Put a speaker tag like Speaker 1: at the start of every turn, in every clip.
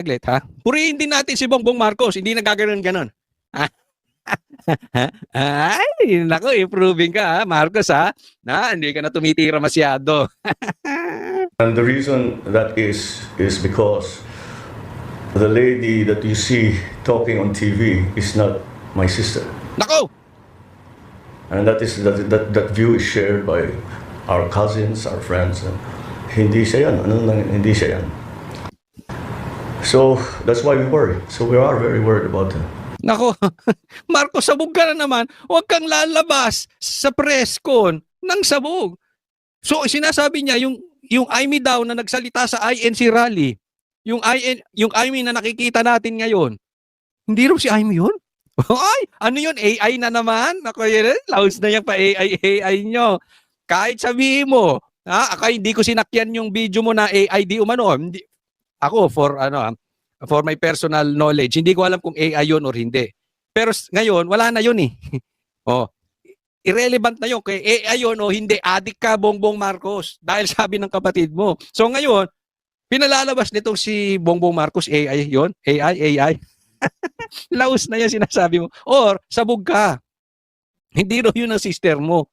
Speaker 1: Saglit, ha? Purihin din natin si Bongbong Marcos, hindi nagkaganon-ganon. Ay, naku, improving ka, ha, Marcos, ha? Na, hindi ka na tumitira masyado.
Speaker 2: And the reason that is because the lady that you see talking on TV is not my sister.
Speaker 1: Nako!
Speaker 2: And that view is shared by our cousins, our friends. And hindi siya yan. Hindi siya yan. So that's why we worry. So we are very worried about her.
Speaker 1: Nako, Marcos, sabog ka na naman. Huwag kang lalabas sa press con ng sabog. So, sinasabi niya, yung Aimee daw na nagsalita sa INC rally, yung Aimee na nakikita natin ngayon, hindi raw si Aimee yun? Ay, ano yun? AI na naman? Ako yun, laos na yan pa AI nyo. Kahit sabihin mo, hindi ko sinakyan yung video mo na AI di umano. Hindi, ako, for my personal knowledge, hindi ko alam kung AI yun or hindi. Pero ngayon, wala na yun eh. Oh, irrelevant na yun. Kaya AI yun o hindi, adik ka, Bongbong Marcos. Dahil sabi ng kapatid mo. So ngayon, pinalalabas nitong si Bongbong Marcos, AI yun? AI. Laos na yan sinasabi mo. Or, sabog ka. Hindi raw yun ang sister mo.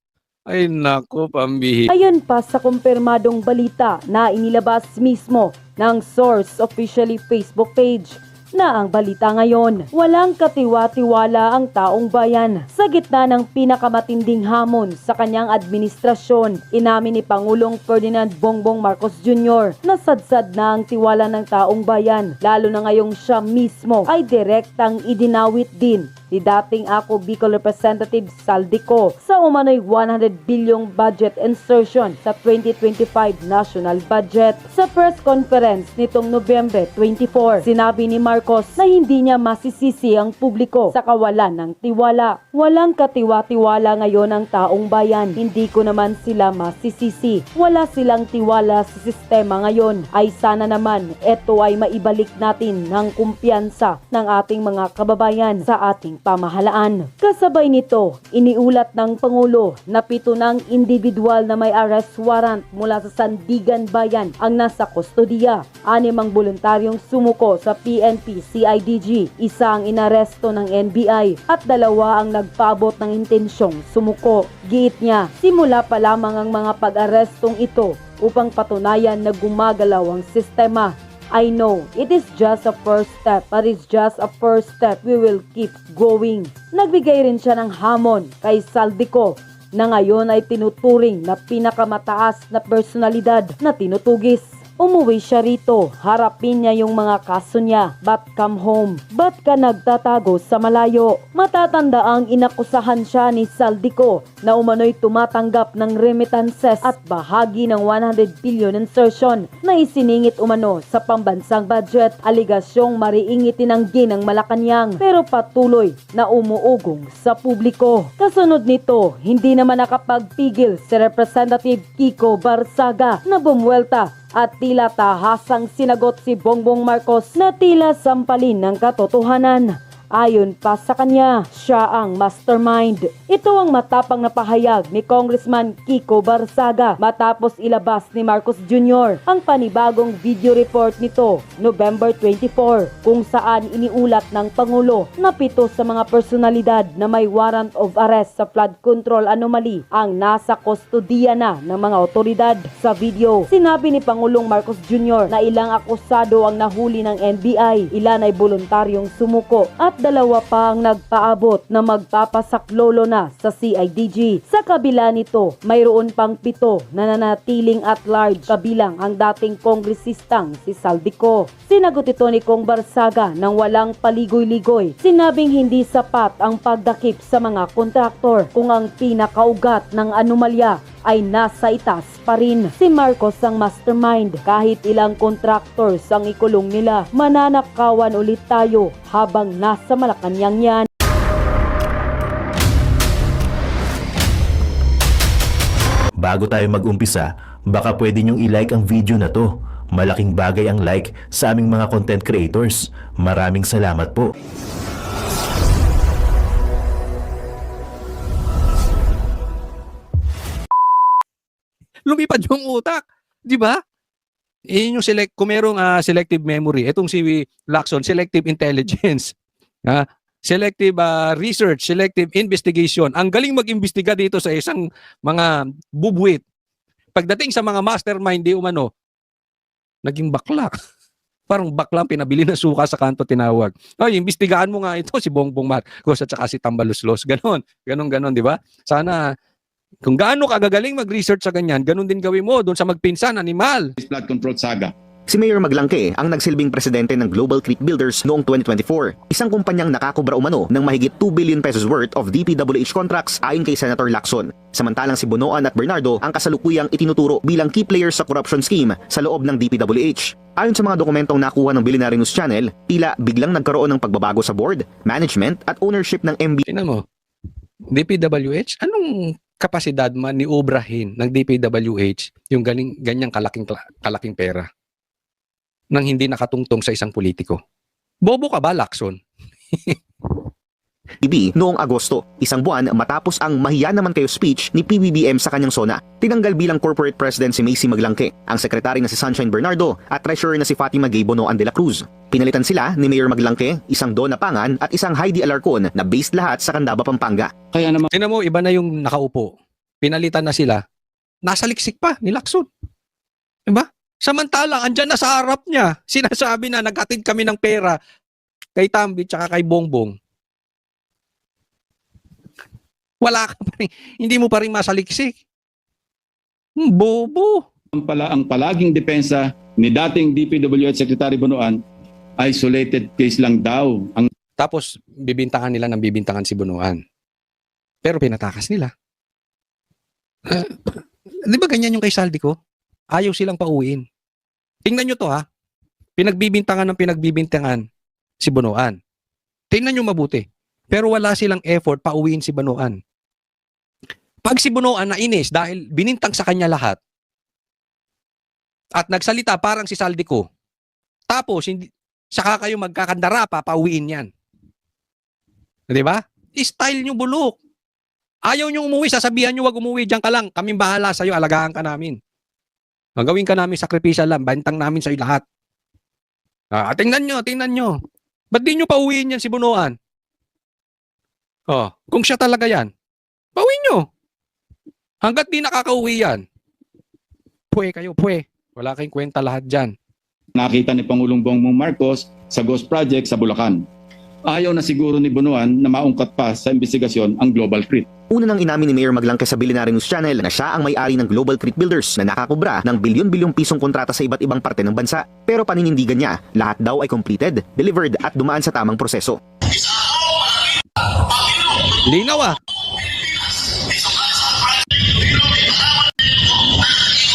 Speaker 1: Ay nako, pambihi.
Speaker 3: Ayon pa sa kumpirmadong balita na inilabas mismo ng Source officially Facebook page na ang balita ngayon, walang katiwa-tiwala ang taong bayan. Sa gitna ng pinakamatinding hamon sa kanyang administrasyon, inamin ni Pangulong Ferdinand Bongbong Marcos Jr. na sadsad na ang tiwala ng taong bayan, lalo na ngayong siya mismo ay direktang idinawit din ni dating Ako Bicol Representative Saldico sa umano'y 100 bilyong budget insertion sa 2025 national budget. Sa press conference nitong Nobyembre 24, sinabi ni Marcos na hindi niya masisisi ang publiko sa kawalan ng tiwala. Walang katiwa-tiwala ngayon ang taong bayan. Hindi ko naman sila masisisi. Wala silang tiwala sa sistema ngayon. Ay sana naman ito ay maibalik natin ng kumpiyansa ng ating mga kababayan sa ating pamahalaan. Kasabay nito, iniulat ng Pangulo na 7 ng individual na may arrest warrant mula sa Sandigan Bayan ang nasa kustodiya. 6 ang voluntaryong sumuko sa PNP CIDG, 1 ang inaresto ng NBI at 2 ang nagpaabot ng intensyong sumuko. Giit niya, simula pa lamang ang mga pag-arestong ito upang patunayan na gumagalaw ang sistema. I know, it is just a first step, but it's just a first step. We will keep going. Nagbigay rin siya ng hamon kay Saldico na ngayon ay tinuturing na pinakamataas na personalidad na tinutugis. Umuwi siya rito, harapin niya yung mga kaso niya. Ba't come home? Ba't ka nagtatago sa malayo? Matatandaang inakusahan siya ni Saldico na umano'y tumatanggap ng remittances at bahagi ng 100 billion insertion na isiningit umano sa pambansang budget. Aligasyong mariing itinanggi ng Malacanang pero patuloy na umuugong sa publiko. Kasunod nito, hindi naman nakapagpigil si Representative Kiko Barsaga na bumwelta at tila tahasang sinagot si Bongbong Marcos na tila sampalin ng katotohanan. Ayon pa sa kanya, siya ang mastermind. Ito ang matapang na pahayag ni Congressman Kiko Barsaga matapos ilabas ni Marcos Jr. ang panibagong video report nito November 24 kung saan iniulat ng Pangulo na 7 sa mga personalidad na may warrant of arrest sa flood control anomaly ang nasa kustodiya na ng mga otoridad. Sa video, sinabi ni Pangulong Marcos Jr. na ilang akusado ang nahuli ng NBI, ilan ay voluntaryong sumuko at 2 pa ang nagpaabot na magpapasaklolo na sa CIDG. Sa kabila nito, mayroon pang 7 na nanatiling at large kabilang ang dating kongresistang si Saldico. Sinagot ito ni Kong Barsaga nang walang paligoy-ligoy. Sinabing hindi sapat ang pagdakip sa mga kontraktor kung ang pinakaugat ng anomalya ay nasa itaas pa rin. Si Marcos ang mastermind. Kahit ilang contractors ang ikulong nila, mananakawan ulit tayo habang nasa Malacanang yan.
Speaker 4: Bago tayo mag-umpisa, baka pwede nyong i-like ang video na to. Malaking bagay ang like sa aming mga content creators. Maraming salamat po.
Speaker 1: Lumipad yung utak, di ba? Yun yung kung merong selective memory, itong si Lacson, selective intelligence. Selective research, selective investigation. Ang galing mag-imbestiga dito sa isang mga bubwit. Pagdating sa mga mastermind, di umano, naging bakla. Parang bakla pinabili na suka sa kanto tinawag. Ay, imbestigahan mo nga ito si Bongbong Marcos at saka si Tambaluslos. Ganon, di ba? Sana kung gaano ka gagaling mag-research sa ganyan, ganon din gawin mo doon sa magpinsan, animal.
Speaker 5: Flood control saga.
Speaker 6: Si Mayor Maglangke ang nagsilbing presidente ng Global Creek Builders noong 2024, isang kumpanyang nakakubra umano ng mahigit 2 billion pesos worth of DPWH contracts ayon kay Senator Lacson. Samantalang si Bonoan at Bernardo ang kasalukuyang itinuturo bilang key players sa corruption scheme sa loob ng DPWH. Ayon sa mga dokumentong nakuha ng Billionaire News Channel, tila biglang nagkaroon ng pagbabago sa board, management at ownership ng MB.
Speaker 1: Tingnan mo, DPWH, anong kapasidad man ni obrahin ng DPWH yung ganyang kalaking pera nang hindi nakatungtong sa isang politiko? Bobo ka ba, Lacson?
Speaker 6: noong Agosto, isang buwan matapos ang mahiya naman kayo speech ni PBBM sa kanyang sona. Tinanggal bilang corporate president si Macy Maglangke, ang sekretary na si Sunshine Bernardo at treasurer na si Fatima Gay Bonoan de la Cruz. Pinalitan sila ni Mayor Maglangke, isang Donna Pangan at isang Heidi Alarcon na based lahat sa Candaba, Pampanga.
Speaker 5: Kaya naman
Speaker 1: Tingnan mo, iba na yung nakaupo. Pinalitan na sila. Nasa liksik pa ni Lacson. Diba? Samantalang, andyan na sa harap niya. Sinasabi na naghatid kami ng pera kay Tambi tsaka kay Bongbong. Wala ka pa rin. Hindi mo pa rin masaliksik. Bobo.
Speaker 5: ang palaging depensa ni dating DPWH Secretary Bonoan, isolated case lang daw ang
Speaker 1: Tapos, bibintangan nila ng bibintangan si Bonoan. Pero pinatakas nila. Di ba ganyan yung kay Saldi ko? Ayaw silang pauwiin. Tingnan nyo to ha. Pinagbibintangan ng pinagbibintangan si Bonoan. Tingnan nyo mabuti. Pero wala silang effort pauwiin si Bonoan. Pag si Bonoan nainis dahil binintang sa kanya lahat at nagsalita parang si Saldi ko, tapos hindi, saka kayo magkakandara pa, pauwiin yan. Di ba? Style nyo bulok. Ayaw nyo umuwi, sasabihan nyo wag umuwi, diyan ka lang. Kaming bahala sa'yo, alagaan ka namin. Gawin ka namin sakripisya lang, bantang namin sa'yo lahat. Tingnan nyo. Ba't di nyo pauwiin yan si Bonoan? Kung siya talaga yan, pauwiin nyo. Hanggat di nakakauwi yan, puwe kayo. Wala kayong kwenta lahat dyan.
Speaker 5: nakita ni Pangulong Bongbong Marcos sa Ghost Project sa Bulacan. Ayaw na siguro ni Bonoan na maungkat pa sa investigasyon ang Global Creek.
Speaker 6: Una nang inamin ni Mayor Maglangke sa Billionaire News Channel na siya ang may-ari ng Global Creek Builders na nakakubra ng bilyon-bilyong pisong kontrata sa iba't ibang parte ng bansa. Pero paninindigan niya, lahat daw ay completed, delivered at dumaan sa tamang proseso.
Speaker 1: Linaw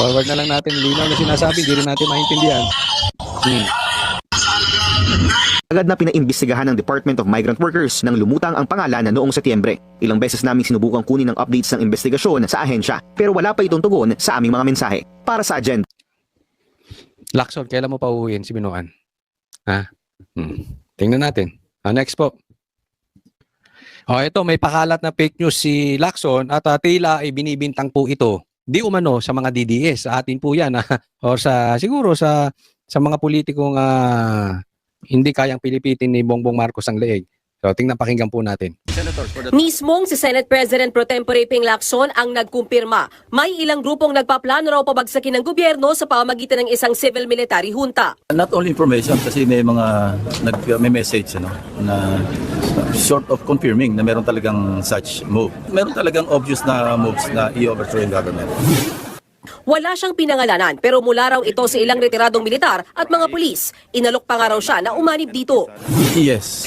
Speaker 1: Forward na lang natin linaw na sinasabi, hindi rin natin maintindihan.
Speaker 6: Agad na pinaimbestigahan ng Department of Migrant Workers nang lumutang ang pangalan na noong Setyembre. Ilang beses naming sinubukang kunin ang updates ng investigasyon sa ahensya pero wala pa itong tugon sa aming mga mensahe. Para sa agenda.
Speaker 1: Lacson, kailan mo pa uuwiin si Bonoan? Tingnan natin. Next po. Ito, may pakalat na fake news si Lacson at tila ay binibintang po ito. Di umano sa mga DDS. Sa atin po yan. Or siguro sa mga politikong hindi kayang pilipitin ni Bongbong Marcos ang leeg. So, pakinggan po natin.
Speaker 7: Mismong si Senate President Pro Tempore Ping Lacson ang nagkumpirma. May ilang grupong nagpaplano raw pabagsakin ng gobyerno sa pamamagitan ng isang civil-military junta.
Speaker 8: Not only information kasi may mga may message na short of confirming na meron talagang such move. Meron talagang obvious na moves na i-overthrow yung government.
Speaker 7: Wala siyang pinangalanan pero mula raw ito sa ilang retiradong militar at mga pulis. Inalok pa nga raw siya na umanib dito.
Speaker 8: Yes.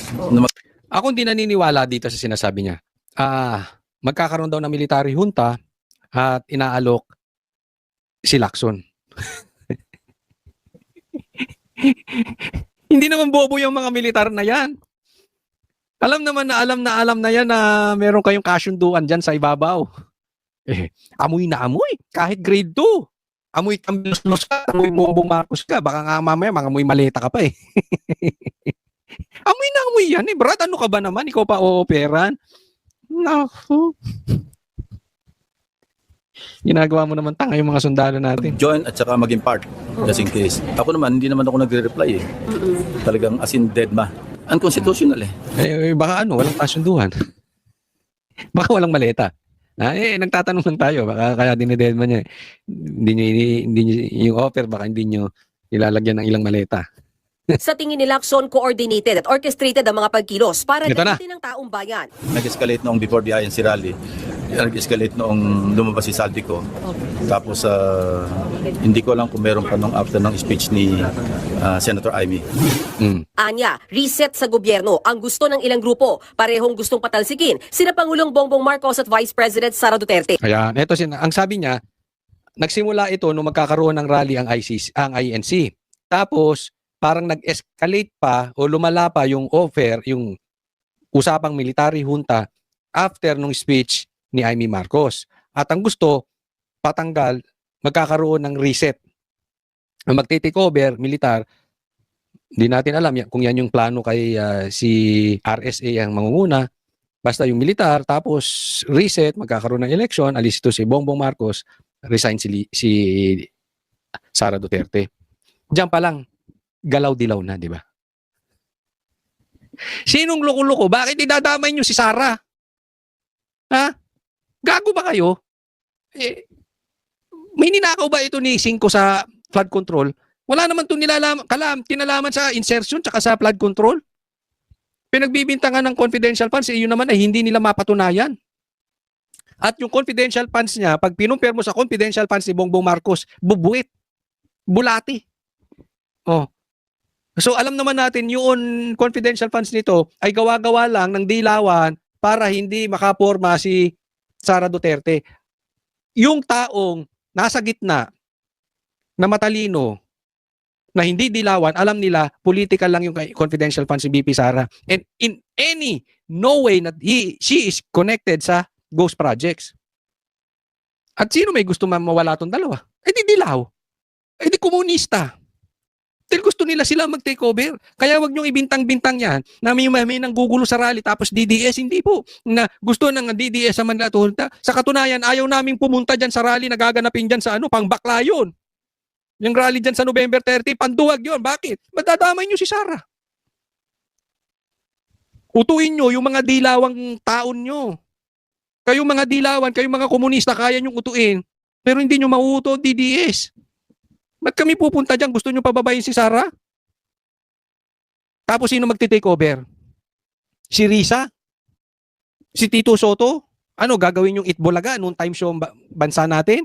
Speaker 1: Ako hindi naniniwala dito sa sinasabi niya. Magkakaroon daw ng military junta at inaalok si Lacson. Hindi naman bobo yung mga militar na yan. Alam na yan na meron kayong kasunduan dyan sa ibabaw. Amoy na amoy. Kahit grade 2. Amoy Tambilos ka, amoy Bongbong Marcos ka. Baka nga mamaya, amoy maleta ka pa eh. Amoy na amoy yan eh. Brad, ano ka ba naman? Ikaw pa ooperan? Naku. Ginagawa mo naman tanga yung mga sundalo natin.
Speaker 8: Join at saka maging part, just in case. Ako naman, hindi naman ako nagre-reply eh. Talagang as in dead ma. Unconstitutional eh.
Speaker 1: Baka walang kasunduan. Baka walang maleta. Nagtatanong lang tayo. Baka kaya dinededma niya. Hindi niyo yung offer, baka hindi niyo ilalagyan ng ilang maleta.
Speaker 7: Sa tingin ni Lacson, coordinated at orchestrated ang mga pagkilos para
Speaker 1: Ito na.
Speaker 7: gamitin ng taong bayan.
Speaker 8: Nag-escalate noong before the INC rally. Nag-escalate noong lumabas si Saldico. Tapos hindi ko alam kung meron pa nung after ng speech ni Senator Amy.
Speaker 7: Anya, reset sa gobyerno ang gusto ng ilang grupo. Parehong gustong patalsikin sina Pangulong Bongbong Marcos at Vice President Sara Duterte.
Speaker 1: Kaya ang sabi niya, nagsimula ito nung magkakaroon ng rally ang INC. Tapos parang nag-escalate pa o lumala pa yung offer, yung usapang military junta after nung speech ni Amy Marcos. At ang gusto, patanggal, magkakaroon ng reset. Ang magte-take over, militar, hindi natin alam kung yan yung plano kay si RSA ang mangunguna. Basta yung militar, tapos reset, magkakaroon ng election, alis ito si Bongbong Marcos, resign si Sara Duterte. Diyan pa lang, galaw-dilaw na, di ba? Sinong loko-loko? Bakit idadamay nyo si Sara? Ha? Gago ba kayo? May ninakaw ba ito ni Cinco sa flood control? Wala naman itong tinalaman sa insertion tsaka sa flood control. Pinagbibintangan ng confidential funds, yun naman ay hindi nila mapatunayan. At yung confidential funds niya, pag pinumpir mo sa confidential funds ni Bongbong Marcos, bubuit. Bulati. Oh. So alam naman natin yung confidential funds nito ay gawa-gawa lang ng dilawan para hindi makaporma si Sara Duterte. Yung taong nasa gitna na matalino na hindi dilawan, alam nila political lang yung confidential funds si BP Sara. And in no way that she is connected sa ghost projects. At sino may gusto mawala tong dalawa? Di dilaw. Di komunista. Dahil gusto nila sila mag-take over. Kaya wag niyong ibintang-bintang yan na may nanggugulo sa rally tapos DDS. Hindi po. Na gusto ng DDS sa Manila Junta. Sa katunayan, ayaw naming pumunta dyan sa rally na gaganapin dyan sa pangbakla yun. Yung rally dyan sa November 30, panduwag yun. Bakit? Madadamay niyo si Sara. Utuin niyo yung mga dilawang taon niyo. Kayong mga dilawan, kayong mga komunista, kaya niyong utuin. Pero hindi niyo mauuto DDS. Ba't kami pupunta dyan? Gusto nyo pababayin si Sara? Tapos sino magti-take over? Si Risa? Si Tito Soto? Ano, gagawin yung Itbulaga noong time show bansa natin?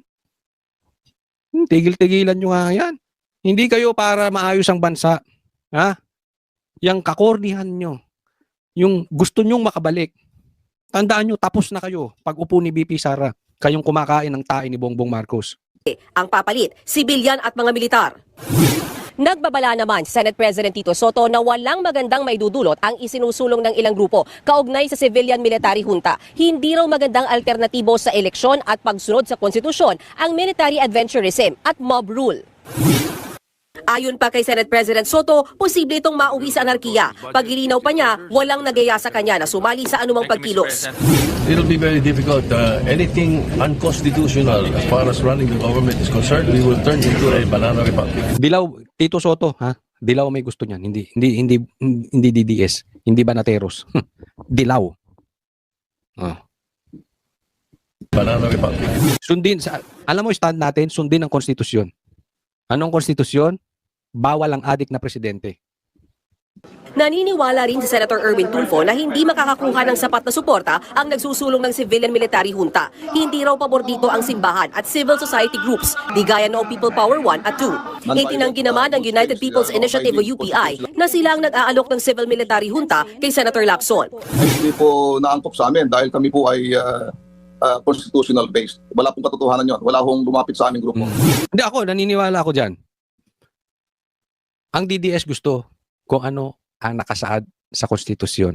Speaker 1: Tigil-tigilan nyo nga yan. Hindi kayo para maayos ang bansa. Ha? Yang kakornihan nyo. Yung gusto nyong makabalik. Tandaan nyo, tapos na kayo pag upo ni BP Sara. Kayong kumakain ng tae ni Bongbong Marcos.
Speaker 7: Ang papalit, sibilyan at mga militar. Nagbabala naman si Senate President Tito Soto na walang magandang maidudulot ang isinusulong ng ilang grupo kaugnay sa civilian-military junta. Hindi raw magandang alternatibo sa eleksyon at pagsunod sa konstitusyon ang military adventurism at mob rule. Ayon pa kay Senate President Soto, posible itong mauwi sa anarkiya. Paglilinaw pa niya, walang nagaya sa kanya na sumali sa anumang pagkilos.
Speaker 9: It'll be very difficult. Anything unconstitutional as far as running the government is concerned, we will turn into a banana republic.
Speaker 1: Dilaw, Tito Soto, ha? Dilaw may gusto niyan, hindi DDS, hindi Banateros. Dilaw. Oh.
Speaker 9: Banana republic.
Speaker 1: Alam mo stand natin, sundin ang konstitusyon. Anong konstitusyon? Bawal ang adik na presidente.
Speaker 7: Naniniwala rin si Senator Erwin Tulfo na hindi makakakuha ng sapat na suporta ang nagsusulong ng civilian-military junta. Hindi raw pabor dito ang simbahan at civil society groups, di gaya noong People Power 1 at 2. Itinanggi naman ng United People's Initiative o UPI na sila ang nag-aalok ng civil-military junta kay Senator Lacson.
Speaker 10: Hindi po naangkop sa amin dahil kami po ay constitutional based. Wala pong katotohanan yun. Wala hong lumapit sa aming grupo.
Speaker 1: Hindi ako, naniniwala ako dyan. Ang DDS gusto kung ano ang nakasaad sa konstitusyon.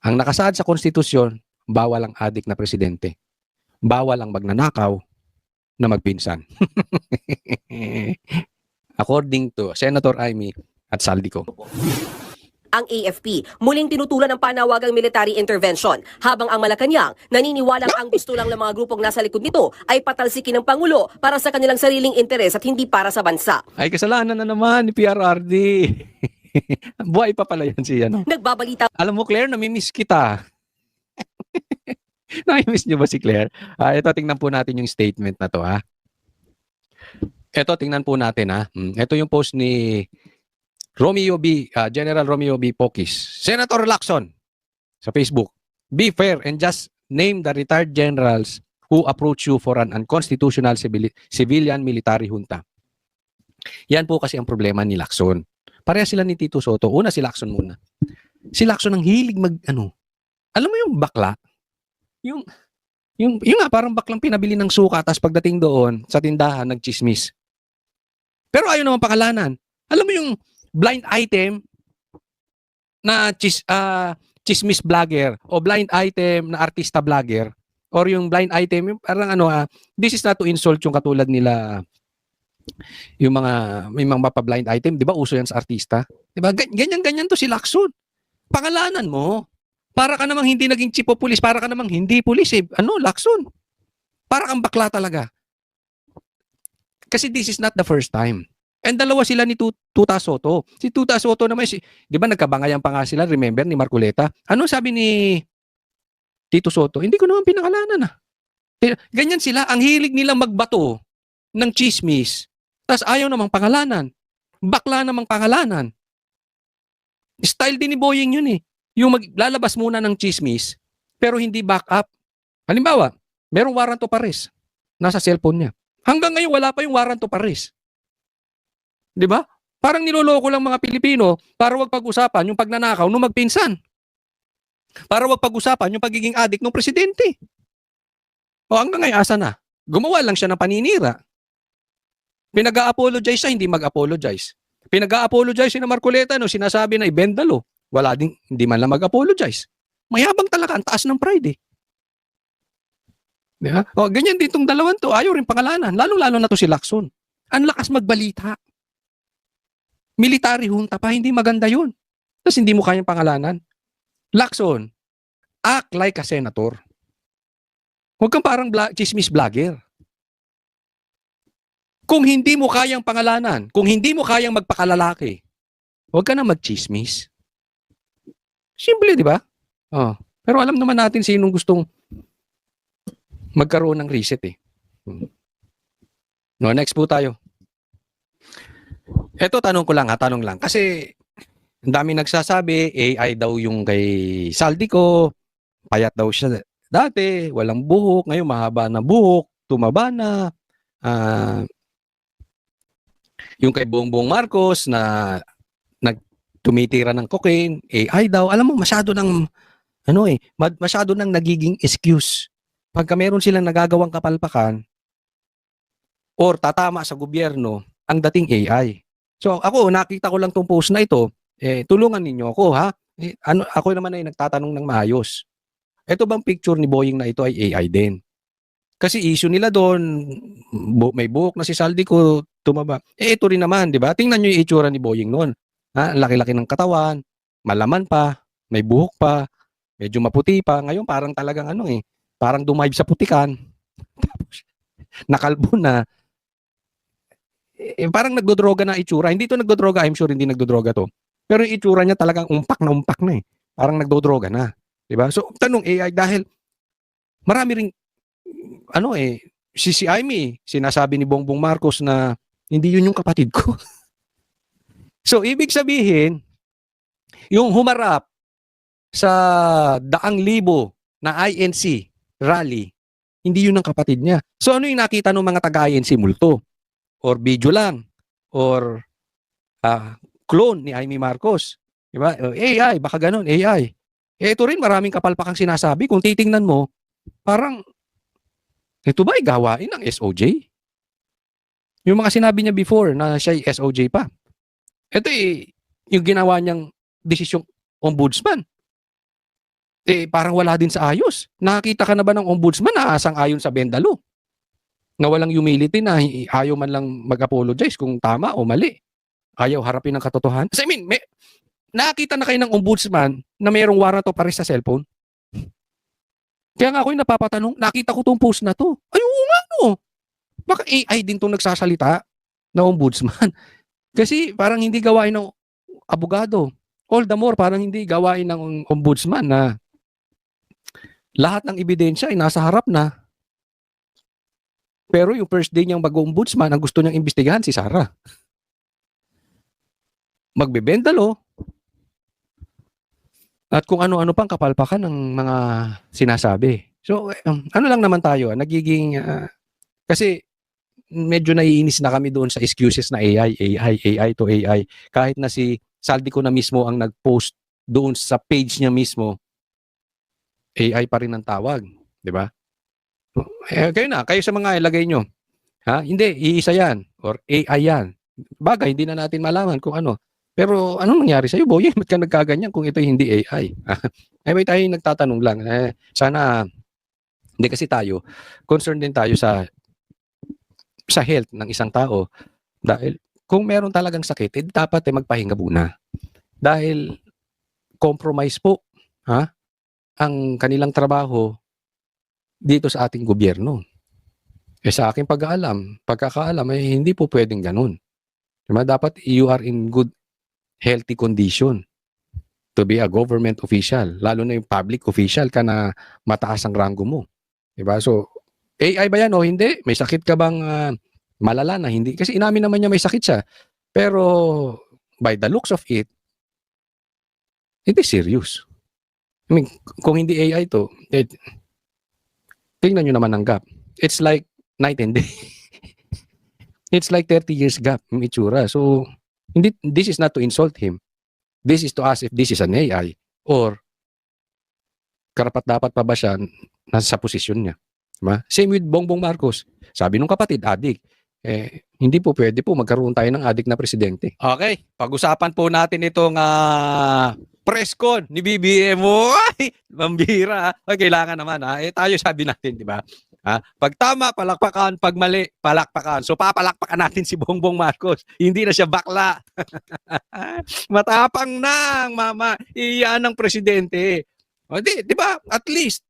Speaker 1: Ang nakasaad sa konstitusyon, bawal ang adik na presidente. Bawal ang magnanakaw na magpinsan. According to Senator Amy at Saldico.
Speaker 7: Ang AFP muling tinutulan ng panawagang military intervention, habang ang Malacanang naniniwalang ang gusto lang ng mga grupong nasa likod nito ay patalsikin ng Pangulo para sa kanilang sariling interes at hindi para sa bansa.
Speaker 1: Ay, kasalanan na naman ni PRRD. Buhay pa pala yan si ano.
Speaker 7: Nagbabalita
Speaker 1: Alam mo, Claire, namimiss kita. Namimiss niyo ba si Claire? Ito, tingnan po natin yung statement na to, ha? Ito, tingnan po natin, ha? Ito yung post ni General Romeo B. Pokis. Senator Lacson, sa Facebook. Be fair and just name the retired generals who approach you for an unconstitutional civilian military junta. Yan po kasi ang problema ni Lacson. Pareha sila ni Tito Soto. Una si Lacson muna. Si Lacson ang hilig alam mo yung bakla? Yung nga, parang baklang pinabili ng suka, tapos pagdating doon sa tindahan, nagchismis. Pero ayaw naman pakalanan. Alam mo yung blind item na chismis vlogger o blind item na artista vlogger or yung blind item, yung parang this is not to insult yung katulad nila, yung may mga mapa-blind item, di ba uso yan sa artista? Di ba? Ganyan-ganyan to si Lacson. Pangalanan mo. Para ka namang hindi naging chief of police, para ka namang hindi police Lacson. Para kang bakla talaga. Kasi this is not the first time. And dalawa sila ni Tuta Soto. Si Tuta Soto naman, di ba nagkabangayan pa nga sila, remember, ni Marcoleta? Ano sabi ni Tito Soto? Hindi ko naman pinakalanan Ganyan sila, ang hilig nilang magbato ng chismis, tas ayaw namang pangalanan. Bakla namang pangalanan. Style din ni Boying yun Yung maglalabas muna ng chismis, pero hindi back up. Halimbawa, merong warrant of arrest nasa cellphone niya. Hanggang ngayon, wala pa yung warrant of arrest. Di ba? Parang niloloko lang mga Pilipino para wag pag-usapan yung pagnanakaw nung magpinsan. Para wag pag-usapan yung pagiging adik ng presidente. O hanggang ngayon, asa na? Gumawa lang siya ng paninira. Pinag-a-apologize siya, hindi mag-apologize. Pinag-a-apologize si na Marcoleta, sinasabi na ibendalo. Wala din, hindi man lang mag-apologize. Mayabang talaga, ang taas ng pride Di ba? O, ganyan din itong dalawan to, ayaw rin pangalanan. Lalo-lalo na to si Lacson. Ang lakas magbalita. Military junta pa, hindi maganda yun. Tapos hindi mo kayang pangalanan. Lacson, act like a senator. Huwag kang parang chismis vlogger. Kung hindi mo kayang pangalanan, kung hindi mo kayang magpakalalaki, huwag ka na magchismis. Simple, di ba? Pero alam naman natin sinong gustong magkaroon ng reset No, next po tayo. Eto, tanong ko lang tanong lang. Kasi ang dami nagsasabi, AI daw yung kay Saldico, payat daw siya dati, walang buhok, ngayon mahaba na buhok, tumaba na. Yung kay Bongbong Marcos na tumitira ng cocaine, AI daw. Alam mo, masyado nang nagiging excuse. Pagka meron silang nagagawang kapalpakan or tatama sa gobyerno, ang dating AI. So ako, nakita ko lang tong post na ito, tulungan ninyo ako, ha? Ako naman ay nagtatanong ng maayos. Ito bang picture ni Boying na ito ay AI din? Kasi issue nila doon, may buhok na si Saldico, tumaba. Ito rin naman, di ba? Tingnan nyo yung itsura ni Boying noon. Ang laki-laki ng katawan, malaman pa, may buhok pa, medyo maputi pa. Ngayon parang talagang parang dumayb sa putikan. Tapos nakalbo na. Parang nagdodroga na itsura. Hindi to nagdodroga, I'm sure hindi nagdodroga to. Pero yung itsura niya talagang umpak na Parang nagdodroga na. Diba? So, tanong AI dahil marami ring si Amy, sinasabi ni Bongbong Marcos na hindi yun yung kapatid ko. So, ibig sabihin, yung humarap sa 100,000 na INC rally, hindi yun ang kapatid niya. So, ano yung nakita ng mga taga-INC? Multo. Or video lang. Or clone ni Amy Marcos. Diba? AI, baka ganun, AI. Ito rin, maraming kapalpakang sinasabi. Kung titingnan mo, parang, ito ba ay gawain ng SOJ? Yung mga sinabi niya before na siya ay SOJ pa. Ito yung ginawa niyang desisyong ombudsman. Parang wala din sa ayos. Nakakita ka na ba ng ombudsman na sang-ayon sa Bendalo? Na walang humility na ayaw man lang mag-apologize kung tama o mali. Ayaw harapin ng katotohanan. Kasi nakakita na kayo ng ombudsman na mayroong warrant of arrest sa cellphone? Kaya nga ako yung napapatanong, nakita ko tong post na to. Ay, oo nga no. Baka AI din tong nagsasalita na ombudsman. Kasi parang hindi gawain ng abogado. All the more, parang hindi gawain ng ombudsman na lahat ng ebidensya ay nasa harap na. Pero yung first day niyang mag-ombudsman, ang gusto niyang imbestigahan si Sara. Magbebendalo. At kung ano-ano pang kapalpakan ng mga sinasabi. So, ano lang naman tayo, nagiging, kasi medyo naiinis na kami doon sa excuses na AI to AI. Kahit na si Saldico na mismo ang nag-post doon sa page niya mismo, AI pa rin ang tawag. Di ba? Kayo na, kayo sa mga ilagay nyo. Ha? Hindi, iisa yan. Or AI yan. Bagay, hindi na natin malaman kung ano. Pero anong nangyari sa'yo, Boy? Ba't ka nagkaganyan kung ito hindi AI? Ay, may tayo nagtatanong lang. Sana, hindi kasi tayo, concerned din tayo sa health ng isang tao. Dahil kung meron talagang sakit, dapat magpahinga muna. Dahil compromise po ang kanilang trabaho dito sa ating gobyerno. Sa aking pagkakaalam, hindi po pwedeng ganun. Diba? Dapat you are in good healthy condition to be a government official, lalo na yung public official ka na mataas ang rango mo. Diba? So, AI ba yan o hindi? May sakit ka bang malala na hindi? Kasi inamin naman niya may sakit siya. Pero, by the looks of it, it is serious. I mean, kung hindi AI to, tingnan nyo naman ang gap. It's like night and day. It's like 30 years gap yung itsura. So, this is not to insult him. This is to ask if this is an AI or karapat-dapat pa ba siya nasa posisyon niya. Diba? Same with Bongbong Marcos. Sabi nung kapatid, adik. Hindi po pwede po magkaroon tayo ng adik na presidente. Okay, pag-usapan po natin itong press con ni BBM. Ay, mambira. Kailangan naman. Tayo sabi natin, di ba? Pag tama, palakpakan. Pag mali, palakpakan. So, papalakpakan natin si Bongbong Marcos. Hindi na siya bakla. Matapang na ang mama. Iyan ng presidente. Di ba? At least,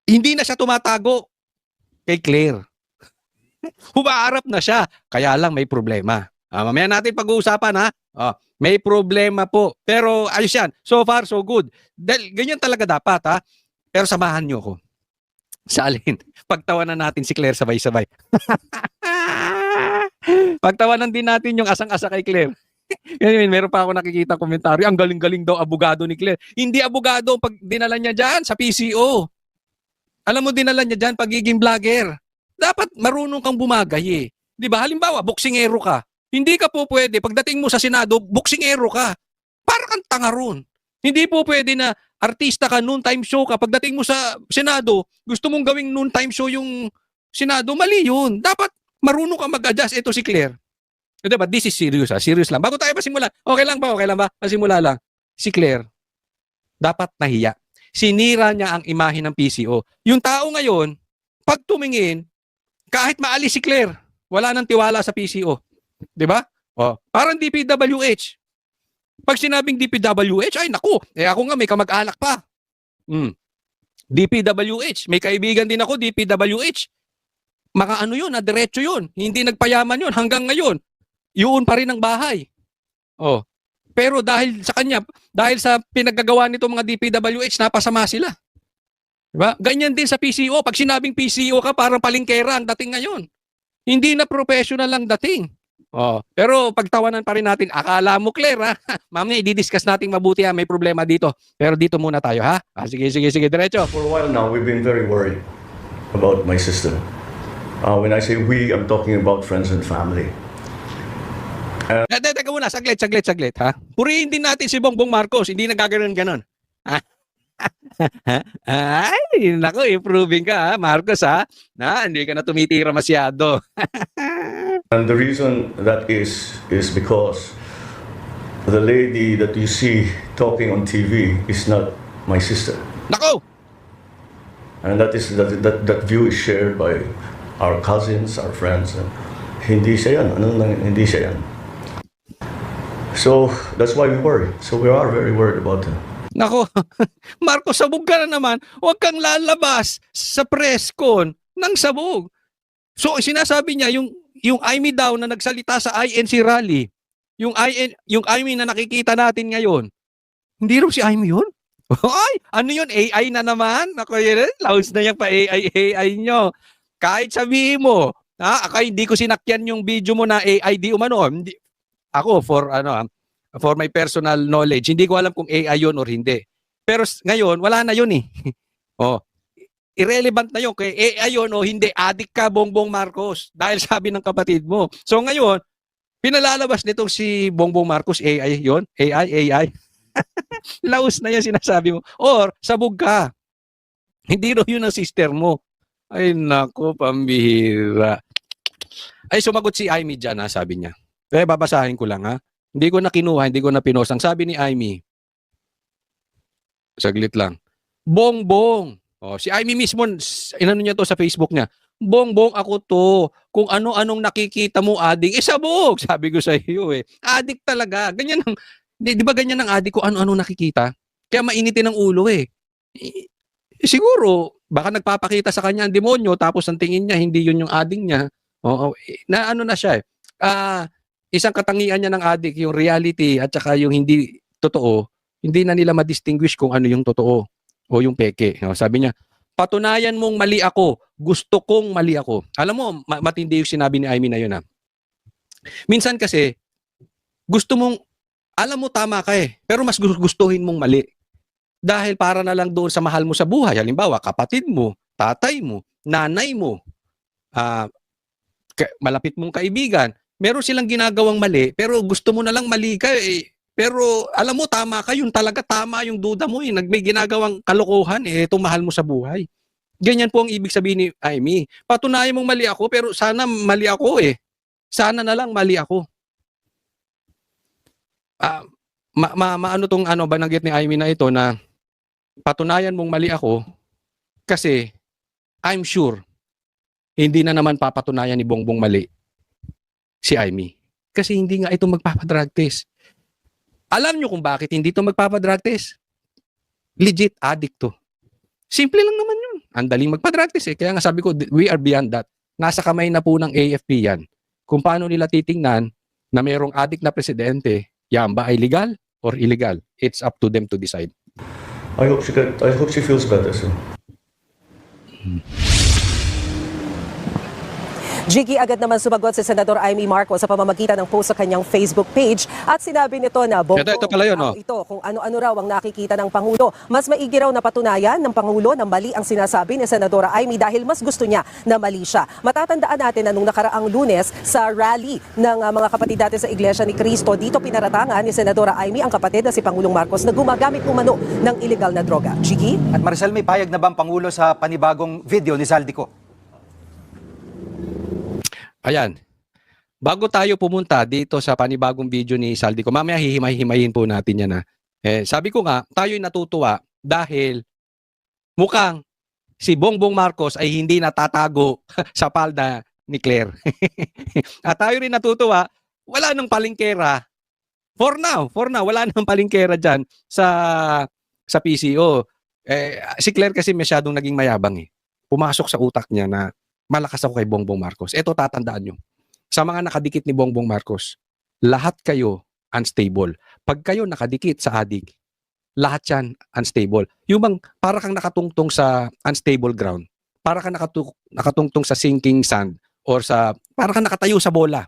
Speaker 1: hindi na siya tumatago kay Claire. Humaharap na siya. Kaya lang may problema. Mamaya natin pag-uusapan may problema po. Pero ayos yan. So far, so good. Dahil ganyan talaga dapat Pero samahan nyo ko. Sa alin? Pagtawanan natin si Claire sabay-sabay. Pagtawanan din natin yung asang-asa kay Claire. Meron pa ako nakikita komentaryo, ang galing-galing daw abogado ni Claire. Hindi abogado pag dinala niya dyan sa PCO. Alam mo, dinala niya dyan pagiging vlogger. Dapat marunong kang bumagay Di ba? Halimbawa, boksingero ka. Hindi ka po pwede. Pagdating mo sa Senado, boksingero ka. Para kang tanga ron. Hindi po pwede na artista ka, noontime show ka. Pagdating mo sa Senado, gusto mong gawing noontime show yung Senado. Mali yun. Dapat marunong ka mag-adjust. Ito si Claire. Diba? This is serious Serious lang. Bago tayo pasimula. Okay lang ba? Pasimula lang. Si Claire, dapat nahiya. Sinira niya ang imahe ng PCO. Yung tao ngayon, pag tumingin, kahit maalis si Claire, wala nang tiwala sa PCO. Diba? Parang DPWH. Pag sinabing DPWH, ay naku, ako nga may kamag-anak pa. DPWH, may kaibigan din ako, DPWH. Maka yun, diretso yun. Hindi nagpayaman yun hanggang ngayon. Yun pa rin ang bahay. Pero dahil sa kanya, dahil sa pinagagawa nito mga DPWH, napasama sila. Diba? Ganyan din sa PCO. Pag sinabing PCO ka, parang palingkera ang dating ngayon. Hindi na professional ang dating. Pero pagtawanan pa rin natin. Akala mo, Claire, Mamaya, i-discuss natin mabuti may problema dito. Pero dito muna tayo, Sige, diretso.
Speaker 2: For a while now, we've been very worried about my sister. When I say we, I'm talking about friends and family.
Speaker 1: Teka muna, saglit, Purihin din natin si Bongbong Marcos, hindi nagkaganon-ganon. Ay, naku, improving ka, Marcos, hindi ka na tumitira masyado.
Speaker 2: And the reason that is because the lady that you see talking on TV is not my sister.
Speaker 1: Nako!
Speaker 2: And that view is shared by our cousins, our friends. Hindi siya yan. Hindi siya yan. So that's why we worry. So we are very worried about him.
Speaker 1: Nako, Marcos, sabog ka na naman. Huwag kang lalabas sa press con ng sabog. So sinasabi niya yung Aimee daw na nagsalita sa INC rally, yung Aimee na nakikita natin ngayon, hindi raw si Aimee yun? Ay, ano yun? AI na naman? Ako yun, laos na yung pa AI nyo. Kahit sabihin mo, hindi ko sinakyan yung video mo na AI di umano. Hindi, ako, for my personal knowledge, hindi ko alam kung AI yun or hindi. Pero ngayon, wala na yun eh. Oh, irrelevant na yun. Kaya AI yun o hindi, adik ka, Bongbong Marcos. Dahil sabi ng kapatid mo. So ngayon, pinalalabas nitong si Bongbong Marcos, AI yun? AI. Laos na yan sinasabi mo. Or, sabog ka. Hindi raw yun ang sister mo. Ay, nako, pambihira. Ay, sumagot si Aimee dyan, sabi niya. Babasahin ko lang, ha. Hindi ko na kinuha, hindi ko na pinost. Ang sabi ni Aimee, saglit lang, Bongbong. Oh, si Aimee mismo, inano niya to sa Facebook niya. Bongbong, ako to. Kung ano-anong nakikita mo, adik, sabog. Sabi ko sa iyo, adik talaga. Ganyan ang, di ba ganyan ang adik ko, ano-ano nakikita? Kaya mainitin ang ulo, Siguro, baka nagpapakita sa kanya ang demonyo, tapos ang tingin niya, hindi yun yung adik niya. Oo, na ano na siya, isang katangian niya ng adik, yung reality at saka yung hindi totoo, hindi na nila ma-distinguish kung ano yung totoo o yung peke. Sabi niya, patunayan mong mali ako, gusto kong mali ako. Alam mo, matindi yung sinabi ni Aimee na yun. Minsan kasi, gusto mong, alam mo tama ka pero mas gustuhin mong mali. Dahil para na lang doon sa mahal mo sa buhay. Halimbawa, kapatid mo, tatay mo, nanay mo, malapit mong kaibigan, meron silang ginagawang mali, pero gusto mo na lang mali ka Pero alam mo, tama ka, yun talaga tama yung duda mo may ginagawang kalokohan itong mahal mo sa buhay. Ganyan po ang ibig sabihin ni Aimee. Patunayan mong mali ako, pero sana mali ako Sana na lang mali ako. Maano tong bananggit ni Aimee na ito na patunayan mong mali ako kasi I'm sure hindi na naman papatunayan ni Bongbong mali si Aimee. Kasi hindi nga ito magpapadrug test. Alam nyo kung bakit hindi ito magpapadrug test? Legit addict to. Simple lang naman yun. Ang daling magpa-drug test Kaya nga sabi ko, we are beyond that. Nasa kamay na po ng AFP yan. Kung paano nila titingnan na mayroong addict na presidente, yan ba ay legal or illegal? It's up to them to decide.
Speaker 2: I hope she feels better soon.
Speaker 7: Jiggy agad naman sumagot si Senador Aimee Marcos sa pamamagitan ng post sa kanyang Facebook page at sinabi nito na
Speaker 1: ito pala yun,
Speaker 7: ito kung ano-ano raw ang nakikita ng Pangulo. Mas maigi raw na patunayan ng Pangulo na mali ang sinasabi ni Senadora Aimee dahil mas gusto niya na mali siya. Matatandaan natin na nung nakaraang Lunes sa rally ng mga kapatid natin sa Iglesia ni Cristo, dito pinaratangan ni Senadora Aimee ang kapatid na si Pangulong Marcos na gumagamit umano ng illegal na droga. Jiggy?
Speaker 11: At Maricel, may payag na ba ang Pangulo sa panibagong video ni Zaldico?
Speaker 1: Ayan. Bago tayo pumunta dito sa panibagong video ni Zaldico, mamaya hihimay-himayin po natin yan. Sabi ko nga, tayo'y natutuwa dahil mukhang si Bongbong Marcos ay hindi natatago sa palda ni Claire. At tayo rin natutuwa, wala nang palingkera. For now, wala nang palingkera dyan sa PCO. Si Claire kasi masyadong naging mayabang Pumasok sa utak niya na malakas ako kay Bongbong Marcos. Ito tatandaan nyo. Sa mga nakadikit ni Bongbong Marcos, lahat kayo unstable. Pag kayo nakadikit sa adik, lahat yan unstable. Yung bang para kang nakatungtong sa unstable ground, para kang nakatungtong sa sinking sand, or para kang nakatayo sa bola.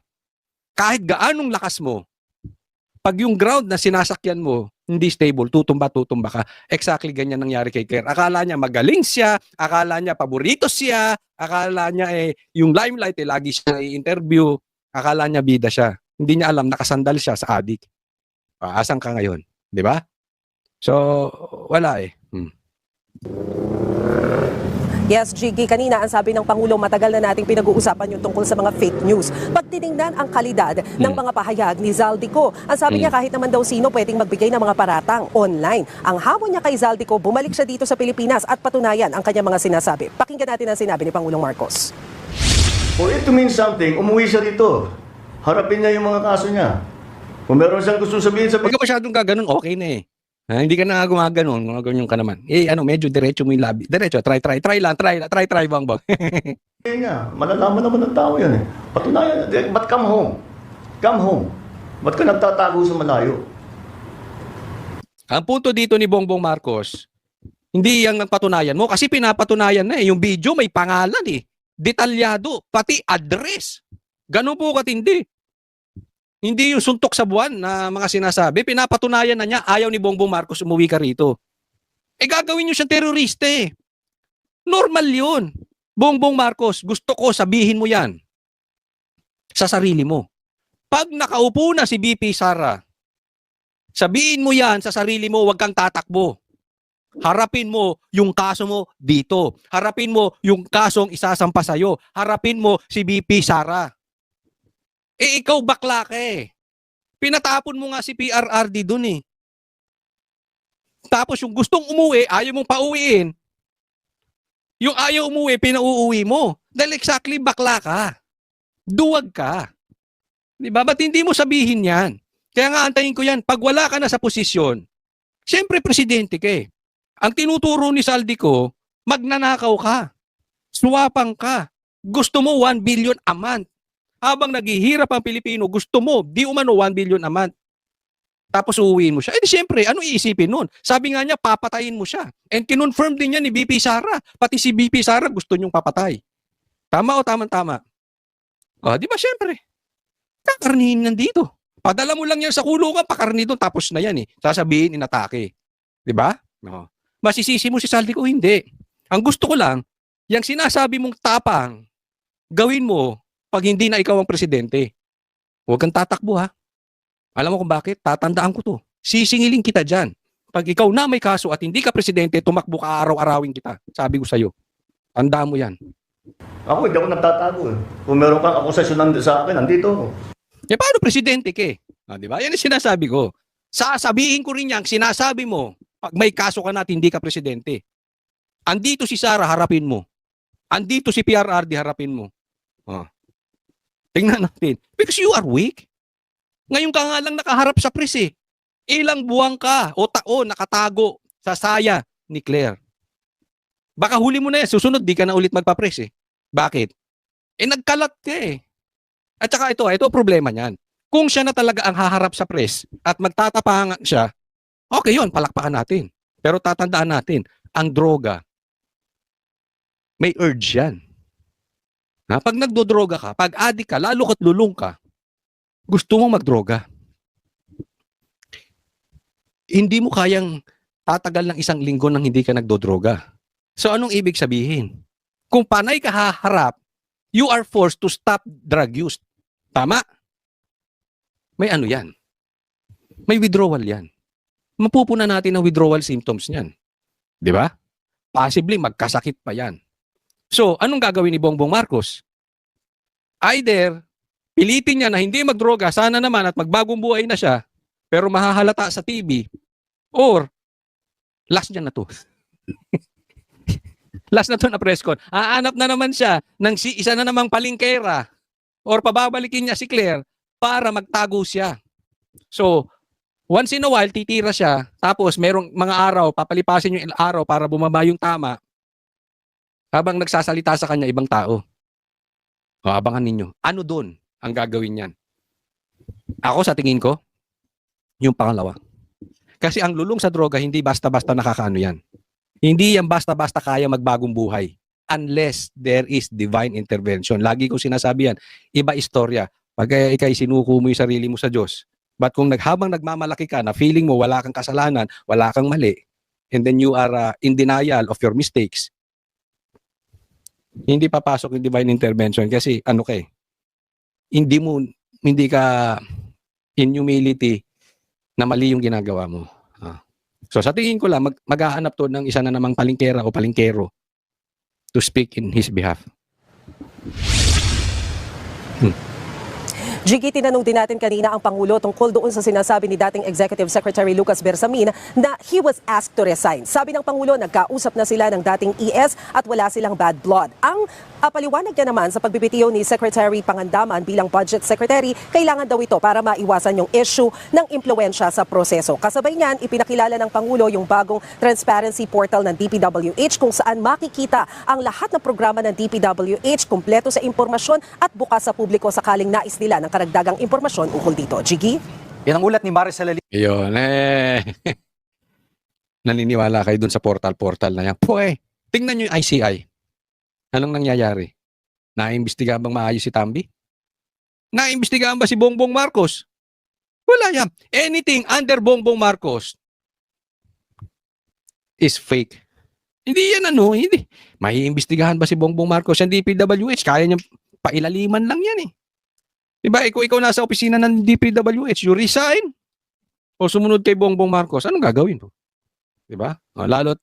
Speaker 1: Kahit gaanong lakas mo, pag yung ground na sinasakyan mo, hindi stable, tutumba ka. Exactly ganyan nangyari kay Claire. Akala niya magaling siya, akala niya paborito siya, akala niya yung limelight lagi siya i-interview, akala niya bida siya. Hindi niya alam, nakasandal siya sa adik. Asan ka ngayon? Di ba? So, wala
Speaker 7: Yes, Jiggy, kanina ang sabi ng Pangulo, matagal na nating pinag-uusapan yung tungkol sa mga fake news. Pag tinignan ang kalidad ng mga pahayag ni Zaldico, ang sabi niya kahit naman daw sino pwedeng magbigay ng mga paratang online. Ang hamon niya kay Zaldico, bumalik siya dito sa Pilipinas at patunayan ang kanyang mga sinasabi. Pakinggan natin ang sinabi ni Pangulong Marcos.
Speaker 2: For it to mean something, umuwi siya dito. Harapin niya yung mga kaso niya. Kung meron siyang gusto sabihin sa
Speaker 1: Huwag ka masyadong gaganon, okay na eh. Ha, hindi ka na gumaganon, gumaganon ka naman. Medyo diretso mo yung labi. Diretso, try bang.
Speaker 2: pagkain niya, malalaman naman ng tao yan eh. Patunayan, ba't come home? Come home. Ba't ka nagtatago sa malayo?
Speaker 1: Ang punto dito ni Bongbong Marcos, hindi yang patunayan mo kasi pinapatunayan na eh. Yung video may pangalan eh. Detalyado, pati address. Ganun po katindi. Hindi yung suntok sa buwan na mga sinasabi. Pinapatunayan na niya, ayaw ni Bongbong Marcos umuwi ka rito. Gagawin niyo siyang terorista eh. Normal yun. Bongbong Marcos, gusto ko sabihin mo yan sa sarili mo. Pag nakaupo na si BP Sara, sabihin mo yan sa sarili mo, huwag kang tatakbo. Harapin mo yung kaso mo dito. Harapin mo yung kasong isasampa sa'yo. Harapin mo si BP Sara. Ikaw bakla ka eh. Pinatapon mo nga si PRRD dun eh. Tapos yung gustong umuwi, ayaw mong pauwiin. Yung ayaw umuwi, pinauuwi mo. Dahil exactly bakla ka. Duwag ka. Diba? Ba't hindi mo sabihin yan? Kaya nga antayin ko yan. Pag wala ka na sa posisyon, siyempre presidente ka eh. Ang tinuturo ni Saldico, magnanakaw ka. Suwapang ka. Gusto mo 1 billion a month. Habang naghihirap ang Pilipino, gusto mo, di umano 1 billion a month. Tapos uuwiin mo siya. Eh di siyempre, ano iisipin nun? Sabi nga niya, papatayin mo siya. And kinonfirm din niya ni BP Sara. Pati si BP Sara gusto niyong papatay. Tama o tama-tama? O, di ba siyempre? Kakarnihin nandito. Padala mo lang yan sa kulungan, pakarni doon, tapos na yan eh. Sasabihin, inatake. Di ba? O. Masisisi mo si Saldico, hindi. Ang gusto ko lang, yung sinasabi mong tapang, gawin mo pag hindi na ikaw ang presidente. Huwag kang tatakbo ha. Alam mo kung bakit? Tatandaan ko to. Sisingilin kita dyan. Pag ikaw na may kaso at hindi ka presidente, tumakbo ka araw-arawin kita. Sabi ko sa'yo. Tandaan mo yan.
Speaker 2: Ako, hindi ako nagtatago eh. Kung meron kang akusasyon sa akin, nandito ako.
Speaker 1: Paano presidente ka eh? Di ba? Yan ang sinasabi ko. Sasabihin ko rin yan, sinasabi mo, pag may kaso ka na at hindi ka presidente. Andito si Sara, harapin mo. Andito si PRRD, harapin mo. Tingnan natin. Because you are weak. Ngayon ka nga lang nakaharap sa pres eh. Ilang buwan ka o taon nakatago sa saya ni Claire. Baka huli mo na yan. Susunod, di ka na ulit magpa-pres eh. Bakit? Nagkalat ka eh. At saka ito problema niyan. Kung siya na talaga ang haharap sa pres at magtatapangan siya, okay yun, palakpakan natin. Pero tatandaan natin, ang droga, may urge yan. Pag nagdodroga ka, pag adik ka, lalo ka't lulong ka, gusto mong magdroga. Hindi mo kayang tatagal ng 1 linggo nang hindi ka nagdodroga. So anong ibig sabihin? Kung panay ka haharap, you are forced to stop drug use. Tama? May ano yan. May withdrawal yan. Mapupuna natin ang withdrawal symptoms niyan. Di ba? Possibly magkasakit pa yan. So, anong gagawin ni Bongbong Marcos? Either, pilitin niya na hindi magdroga, sana naman at magbagong buhay na siya, pero mahahalata sa TV, or, last niya na to. Last na to na press con. Aanap na naman siya ng isa na namang palingkera, or pababalikin niya si Claire para magtago siya. So, once in a while, titira siya, tapos merong mga araw, papalipasin yung araw para bumaba yung tama, habang nagsasalita sa kanya ibang tao. O, abangan ninyo. Ano doon ang gagawin niyan? Ako sa tingin ko, yung pangalawa. Kasi ang lulong sa droga, hindi basta-basta nakakaano yan. Hindi yan basta-basta kaya magbagong buhay. Unless there is divine intervention. Lagi ko sinasabi yan. Iba istorya. Pag ikay sinuko mo yung sarili mo sa Diyos. But kung habang nagmamalaki ka na feeling mo wala kang kasalanan, wala kang mali, and then you are in denial of your mistakes, hindi papasok yung divine intervention kasi ano ka eh, hindi ka in humility na mali yung ginagawa mo. So sa tingin ko lang, maghahanap to ng isa na namang palingkera o palingkero to speak in his behalf.
Speaker 7: Jiggy, tinanong din natin kanina ang Pangulo tungkol doon sa sinasabi ni dating Executive Secretary Lucas Bersamin na he was asked to resign. Sabi ng Pangulo, nagkausap na sila ng dating ES at wala silang bad blood. Ang paliwanag niya naman sa pagbibitiw ni Secretary Pangandaman bilang Budget Secretary, kailangan daw ito para maiwasan yung issue ng impluensya sa proseso. Kasabay niyan, ipinakilala ng Pangulo yung bagong transparency portal ng DPWH kung saan makikita ang lahat ng programa ng DPWH, kumpleto sa impormasyon at bukas sa publiko sakaling nais nila ng karagdagang impormasyon ukol dito. Jiggy?
Speaker 11: Yan ang ulat ni Maricel Alin.
Speaker 1: Yun, naniniwala kayo dun sa portal na yan. Tingnan nyo yung ICI. Anong nangyayari? Naimbestigahan bang maayos si Tambi? Naimbestigahan ba si Bongbong Marcos? Wala yan. Anything under Bongbong Marcos is fake. Hindi yan hindi. Maiimbestigahan ba si Bongbong Marcos? Yung DPWH, kaya niyang pailaliman lang yan eh. Diba, ikaw nasa opisina ng DPWH, you resign o sumunod kay Bongbong Marcos, anong gagawin mo? Diba? Lalo't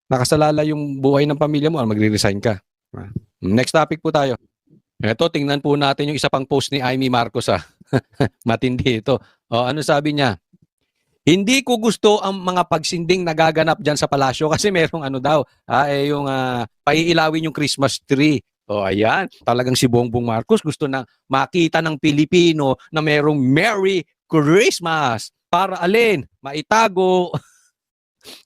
Speaker 1: nakasalala yung buhay ng pamilya mo, magre-resign ka. Next topic po tayo. Ito, tingnan po natin yung isa pang post ni Amy Marcos. Matindi ito. Ano sabi niya? Hindi ko gusto ang mga pagsinding nagaganap dyan sa palasyo kasi merong yung paiilawin yung Christmas tree. Ayan, talagang si Bongbong Marcos gusto na makita ng Pilipino na merong Merry Christmas para alin, maitago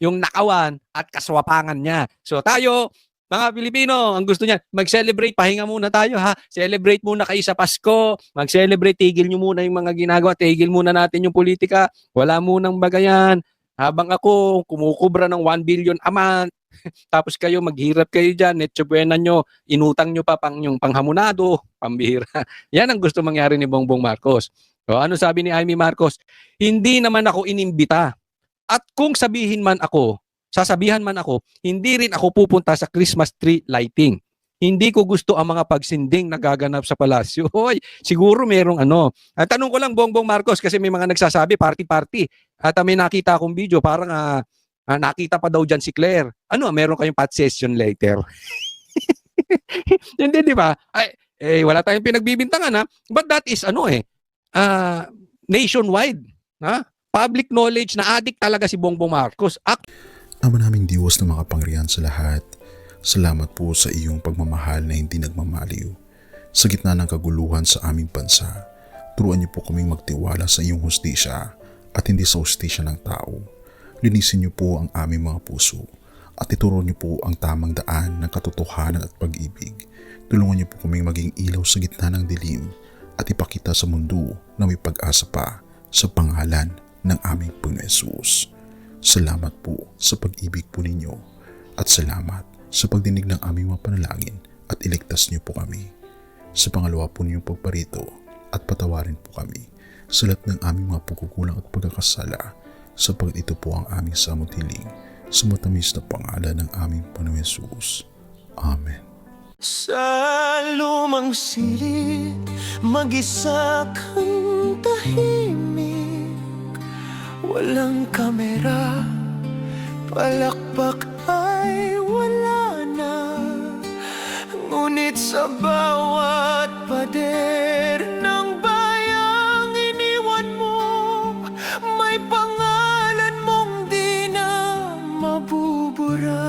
Speaker 1: yung nakawan at kaswapangan niya. So tayo, mga Pilipino, ang gusto niya, mag-celebrate, pahinga muna tayo Celebrate muna kayo sa Pasko, mag-celebrate, tigil nyo muna yung mga ginagawa, tigil muna natin yung politika, wala munang bagayan. Habang ako, kumukubra ng 1 billion a month, tapos kayo, maghirap kayo dyan, netsubuenan nyo, inutang nyo pa yung panghamunado, pambihira. Yan ang gusto mangyari ni Bongbong Marcos. Ano sabi ni Amy Marcos? Hindi naman ako inimbita. At kung sasabihan man ako, hindi rin ako pupunta sa Christmas tree lighting. Hindi ko gusto ang mga pagsinding na gaganap sa palasyo. Siguro merong tanong ko lang, Bongbong Marcos, kasi may mga nagsasabi, party-party. At may nakita akong video, parang nakita pa daw dyan si Claire. Meron kayong pot session later. Hindi, di ba? Wala tayong pinagbibintangan, But that is, nationwide. Public knowledge na addict talaga si Bongbong Marcos.
Speaker 12: Ama naming Diyos na makapangyarihan sa lahat, salamat po sa iyong pagmamahal na hindi nagmamaliw. Sa gitna ng kaguluhan sa aming bansa, turuan niyo po kaming magtiwala sa iyong hustisya at hindi sa hustisya ng tao. Linisin niyo po ang aming mga puso at ituro niyo po ang tamang daan ng katotohanan at pag-ibig. Tulungan niyo po kaming maging ilaw sa gitna ng dilim at ipakita sa mundo na may pag-asa pa sa pangalan ng aming Panginoon Hesus. Salamat po sa pag-ibig po ninyo at salamat sa pagdinig ng aming mga panalangin at iligtas niyo po kami. Sa pangalawa po niyong pagparito at patawarin po kami sa lahat ng aming mga pagkukulang at pagkakasala sapagkat ito po ang aming samutiling sa matamis na pangalan ng aming Panginoon Hesus. Amen.
Speaker 13: Sa lumang silid, mag-isa kang tahimik. Walang kamera, palakpak ay wala na. Ngunit sa bawat pader ng bayang iniwan mo, may pangalan mong di na mabubura.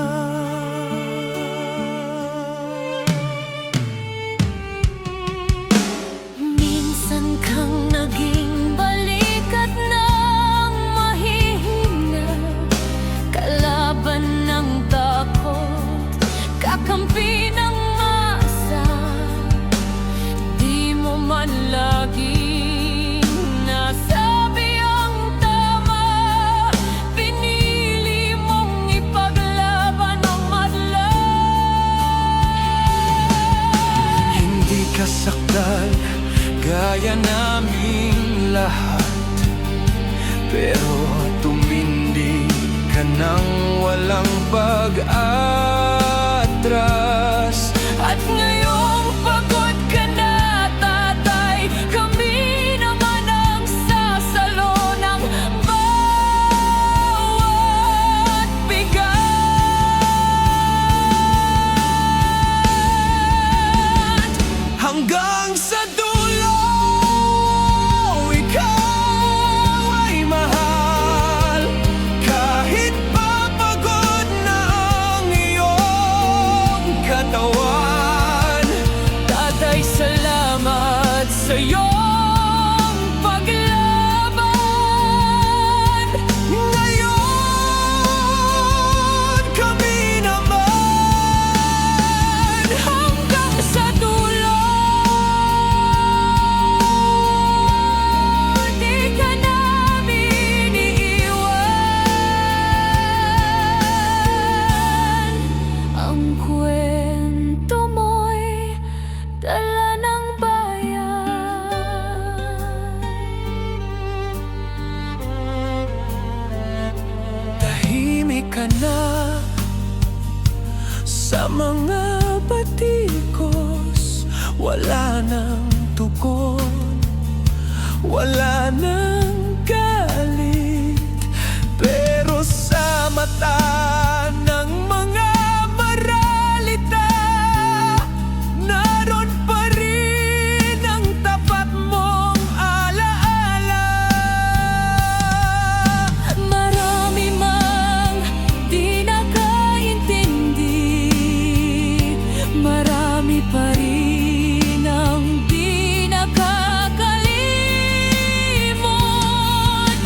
Speaker 13: Minsan kang naging balikat ng mahihina, kalaban ng takot, kakampi ng asa. Di mo man laging nasabi ang tama, pinili mong ipaglaban ang madla. Hindi ka sakdal gaya naming lahat, pero tumindi ka nang walang pag-atras. At ngayong pagod ka na, tatay, kami naman ang sasalo ng bawat bigat. Hanggang sa dulo ka na sa mga batikos. Wala nang tugon, wala nang galit, pero sa mata ng mga maralita, naroon pa rin ang tapat mong alaala. Marami mang di nakaintindi, marami pa rin ang di nakakalimot.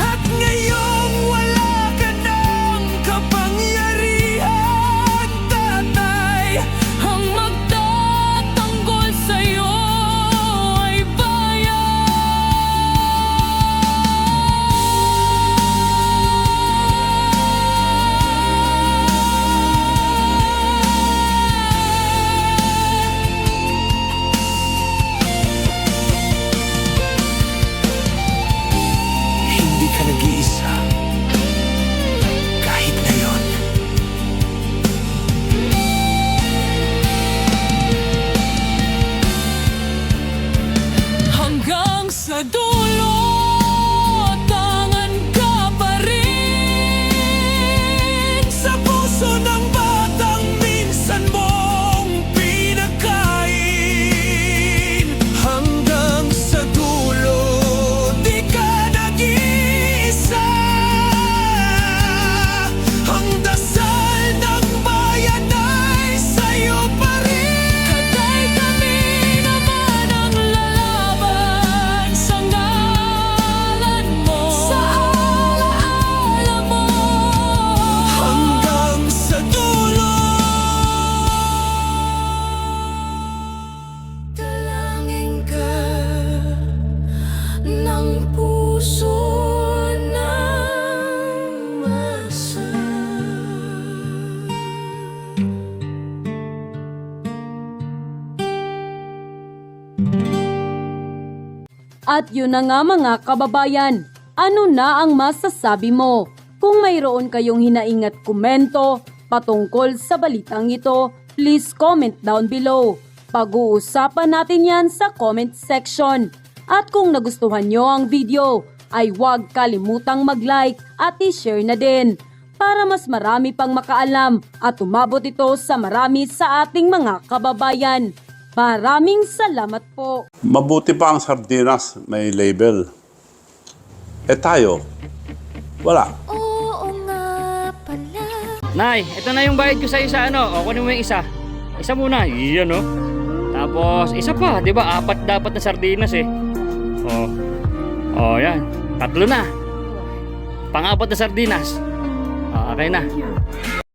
Speaker 13: At ngayong wala ka ng kapangyarihan, tatay, ang magtatanggol sa'yo ay hindi ka nag-iisa kahit ngayon. Hanggang sa dulo, tangan ka pa rin sa puso ng batang minsan mong pinagkain. Hanggang sa dulo, di ka nag-iisa. Ang dasal ng bayan ay sa'yo pa rin. Katay kami naman ang lalaban sa ngalan mo, sa alaala mo. Hanggang sa dulo, dalangin ka ng puso ng masa.
Speaker 3: At yun na nga mga kababayan, ano na ang masasabi mo? Kung mayroon kayong hinaing at komento patungkol sa balitang ito, please comment down below. Pag-uusapan natin yan sa comment section. At kung nagustuhan nyo ang video, ay huwag kalimutang mag-like at i-share na din para mas marami pang makaalam at umabot ito sa marami sa ating mga kababayan. Maraming salamat po.
Speaker 14: Mabuti pa ang sardinas, may label. Eh tayo, wala.
Speaker 13: Oo nga pala.
Speaker 15: Nay, ito na yung bayad ko sa isa, ano? O, kunin mo yung isa. Isa muna, iyan, no? Tapos, isa pa, di ba? 4 dapat na sardinas, eh. O, yan. 3 na. Pang-4 na sardinas. O, okay na.